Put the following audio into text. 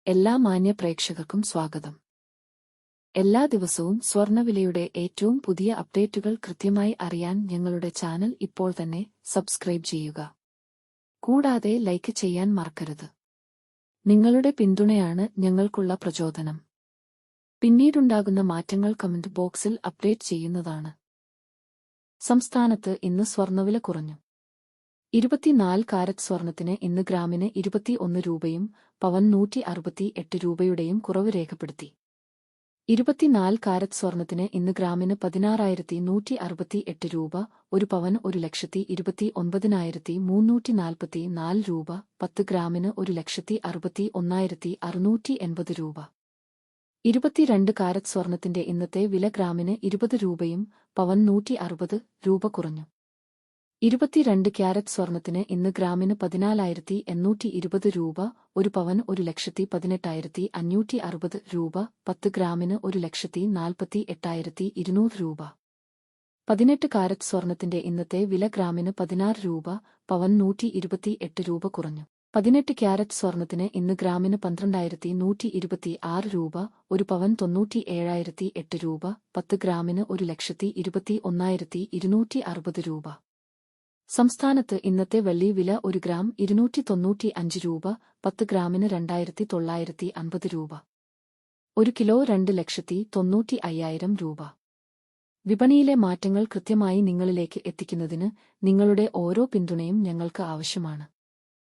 എല്ലാ മാന്യ പ്രേക്ഷകർക്കും സ്വാഗതം. എല്ലാ ദിവസവും സ്വർണ്ണവിലയുടെ ഏറ്റവും പുതിയ അപ്ഡേറ്റുകൾ കൃത്യമായി അറിയാൻ ഞങ്ങളുടെ ചാനൽ ഇപ്പോൾ തന്നെ സബ്സ്ക്രൈബ് ചെയ്യുക. കൂടാതെ ലൈക്ക് ചെയ്യാൻ മറക്കരുത്. നിങ്ങളുടെ പിന്തുണയാണ് ഞങ്ങൾക്കുള്ള പ്രചോദനം. പിന്നീടുണ്ടാകുന്ന മാറ്റങ്ങൾ കമന്റ് ബോക്സിൽ അപ്ഡേറ്റ് ചെയ്യുന്നതാണ്. സംസ്ഥാനത്ത് ഇന്ന് സ്വർണ്ണവില കുറഞ്ഞു. 24 കാരറ്റ് സ്വർണത്തിന് ഇന്ന് ഗ്രാമിന് 21 രൂപയും പവൻ 168 രൂപയുടെയും കുറവ് രേഖപ്പെടുത്തി. 24 കാരറ്റ് സ്വർണത്തിന് ഇന്ന് ഗ്രാമിന് 16,168 രൂപ, ഒരു പവൻ 1,29,344 രൂപ, 10 ഗ്രാമിന് 1,61,680 രൂപ. 22 കാരറ്റ് സ്വർണത്തിന്റെ ഇന്നത്തെ വില ഗ്രാമിന് 20 രൂപയും പവൻ 160 രൂപ കുറഞ്ഞു. 22 ക്യാരറ്റ് സ്വർണത്തിന് ഇന്ന് ഗ്രാമിന് 14,820 രൂപ, ഒരു പവൻ 1,18,560 രൂപ, 10 ഗ്രാമിന് 1,48,200 രൂപ. 18 കാരറ്റ് സ്വർണത്തിന്റെ ഇന്നത്തെ വില ഗ്രാമിന് 16 രൂപ, പവൻ 128 രൂപ കുറഞ്ഞു. 18 ക്യാരറ്റ് സ്വർണത്തിന് ഇന്ന് ഗ്രാമിന് 12,126 രൂപ, ഒരു പവൻ 97,008 രൂപ, 10 ഗ്രാമിന് 1,61,260 രൂപ. സംസ്ഥാനത്ത് ഇന്നത്തെ വെള്ളി വില 1 ഗ്രാം 295 രൂപ, 10 ഗ്രാമിന് 2,950 രൂപ. 1 കിലോ 2,95,000 രൂപ. വിപണിയിലെ മാറ്റങ്ങൾ കൃത്യമായി നിങ്ങളിലേക്ക് എത്തിക്കുന്നതിന് നിങ്ങളുടെ ഓരോ പിന്തുണയും ഞങ്ങൾക്ക് ആവശ്യമാണ്.